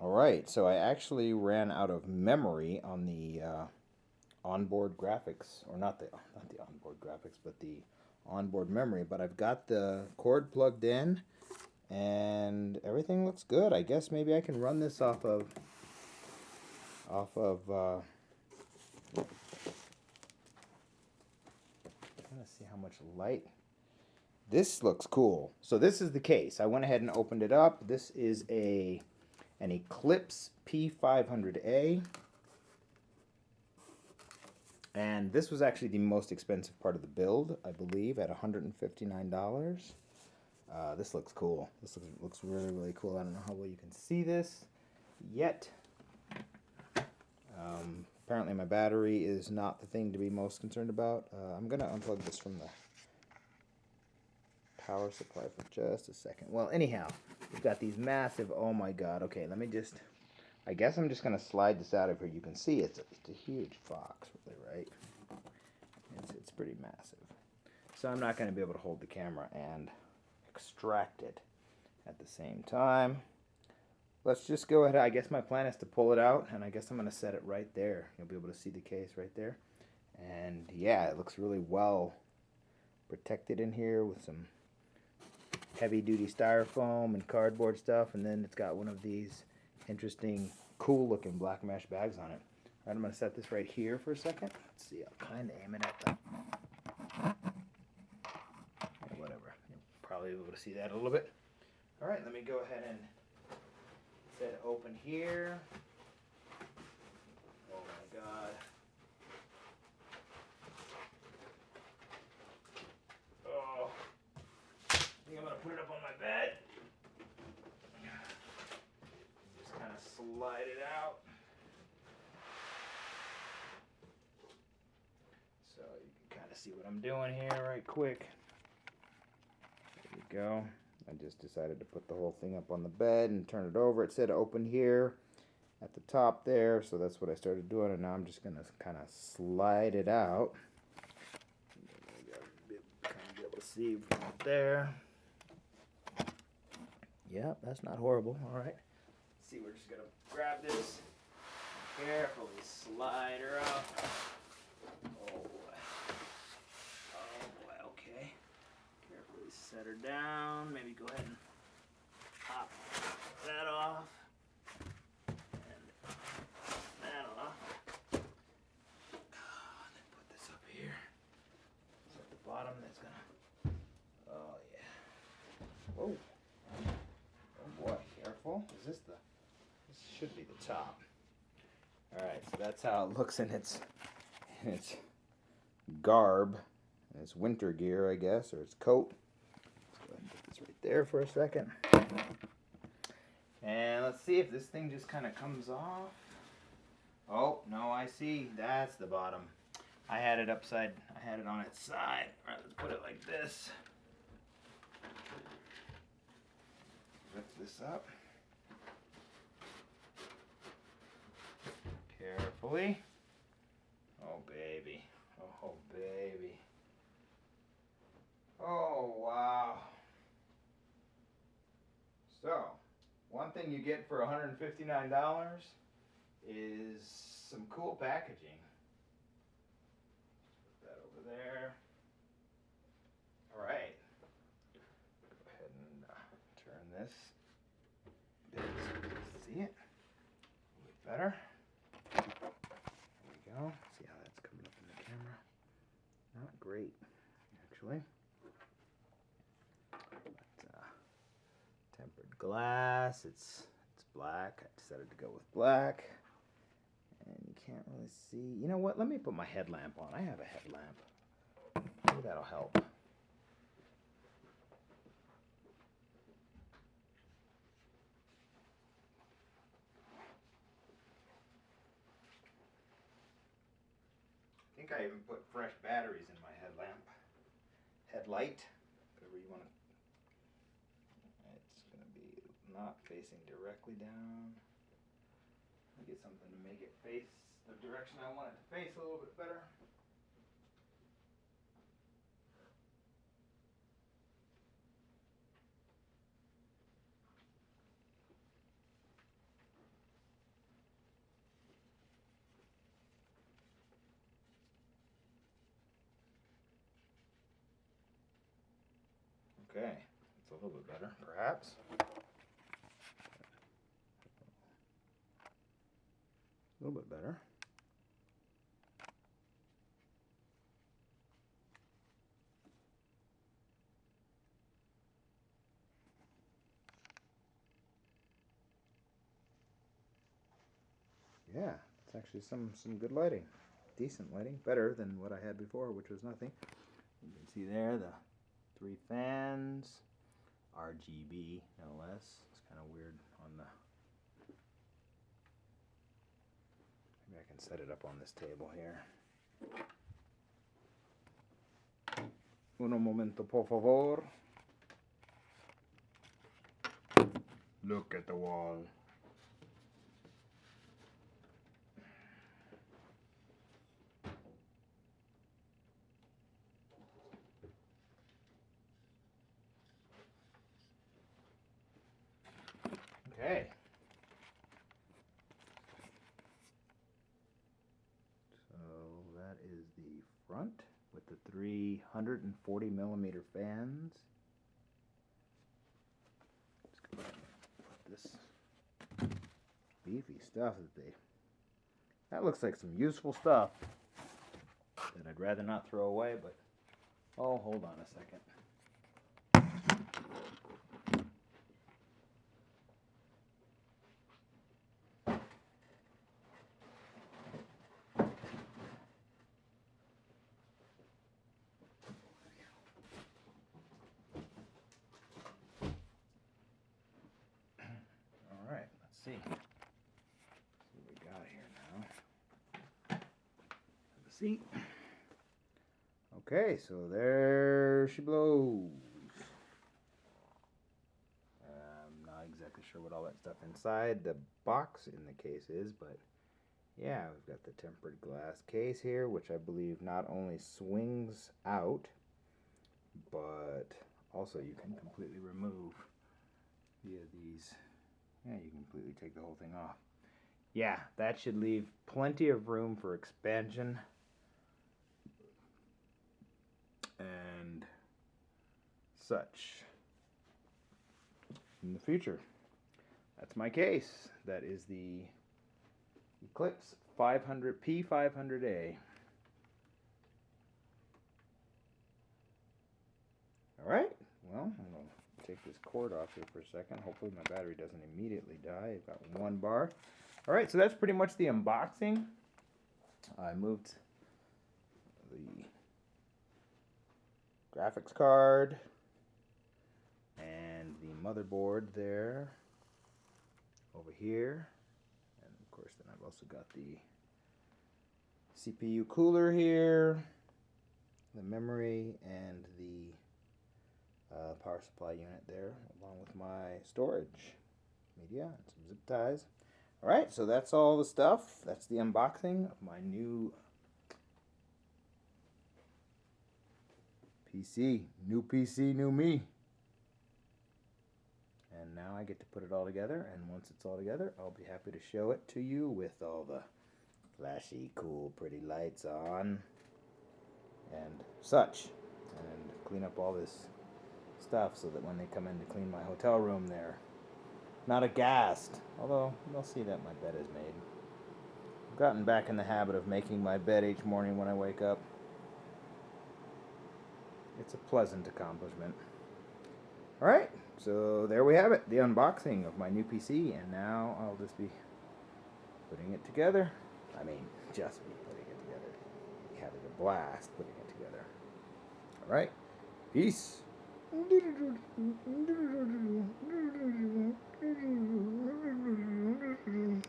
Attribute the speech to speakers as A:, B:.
A: Alright, so I actually ran out of memory on the onboard graphics, or not the onboard graphics, but the onboard memory, but I've got the cord plugged in and everything looks good. I guess maybe I can run this off of trying to see how much light. This looks cool. So this is the case. I went ahead and opened it up. This is an Eclipse P500A. And this was actually the most expensive part of the build, I believe, at $159. This looks cool. This looks really, really cool. I don't know how well you can see this yet. Apparently my battery is not the thing to be most concerned about. I'm going to unplug this from the power supply for just a second. Well, anyhow, we've got these massive, oh my god, okay, let me just, I guess I'm just going to slide this out of here. You can see it's a huge box, really, right? It's pretty massive. So I'm not going to be able to hold the camera and extract it at the same time. Let's just go ahead. I guess my plan is to pull it out, and I guess I'm going to set it right there. You'll be able to see the case right there. And yeah, it looks really well protected in here with some heavy-duty styrofoam and cardboard stuff, and then it's got one of these interesting, cool-looking black mesh bags on it. All right, I'm going to set this right here for a second. Let's see, I'll kind of aim it at the... whatever. You'll probably be able to see that a little bit. All right, let me go ahead and set open here. Oh my god. Oh. I think I'm going to put it up on my bed. Just kind of slide it out. So you can kind of see what I'm doing here right quick. There we go. I just decided to put the whole thing up on the bed and turn it over. It said open here at the top there, so that's what I started doing, and now I'm just going to kind of slide it out. Kind of be able to see from up there. Yep, that's not horrible. All right. Let's see, we're just going to grab this, carefully slide her out. Oh boy. Oh boy, okay. Carefully set her down. Maybe go ahead and pop that off. And that off. And then put this up here. So at the bottom, that's gonna. Oh yeah. Whoa. Oh boy, careful. Is this the? This should be the top. All right, so that's how it looks in its garb. It's winter gear, I guess, or its coat. Let's go ahead and put this right there for a second. And let's see if this thing just kind of comes off. Oh, no, I see. That's the bottom. I had it on its side. All right, let's put it like this. Lift this up. Carefully. Oh, baby. Oh, baby. Oh, wow. So, one thing you get for $159 is some cool packaging. Put that over there. All right. Go ahead and turn this bit so you can see it a little bit better. There we go. See how that's coming up in the camera? Not great, actually. Tempered glass. It's black. I decided to go with black. And you can't really see. You know what? Let me put my headlamp on. I have a headlamp. Maybe that'll help. I think I even put fresh batteries in my headlight, whatever you want to. It's going to be not facing directly down. Get something to make it face the direction I want it to face a little bit better. Okay, it's a little bit better, perhaps. A little bit better. Yeah, it's actually some good lighting. Decent lighting. Better than what I had before, which was nothing. You can see there the 3 fans. RGB, no less. It's kind of weird on the... Maybe I can set it up on this table here. Uno momento, por favor. Look at the wall. Okay. So that is the front with the 340 millimeter fans. Just go ahead and put this beefy stuff that looks like some useful stuff that I'd rather not throw away, but oh, hold on a second. See what we got here now. Have a seat. Okay, so there she blows. I'm not exactly sure what all that stuff inside the box in the case is, but yeah, we've got the tempered glass case here, which I believe not only swings out, but also you can completely remove via these. Yeah, you can completely take the whole thing off. Yeah, that should leave plenty of room for expansion and such in the future. That's my case. That is the Eclipse P500A. Alright, well, I'm going to take this cord off here for a second. Hopefully my battery doesn't immediately die. I've got 1 bar. Alright, so that's pretty much the unboxing. I moved the graphics card and the motherboard there over here. And of course then I've also got the CPU cooler here, the memory, and the power supply unit there, along with my storage media and some zip ties. Alright, so that's all the stuff. That's the unboxing of my new PC. New PC, new me. And now I get to put it all together, and once it's all together, I'll be happy to show it to you with all the flashy, cool, pretty lights on and such. And clean up all this stuff so that when they come in to clean my hotel room, they're not aghast. Although they'll see that my bed is made. I've gotten back in the habit of making my bed each morning when I wake up. It's a pleasant accomplishment. Alright, so there we have it, the unboxing of my new PC, and now I'll just be putting it together. I mean, just be putting it together. Having a blast putting it together. Alright, peace.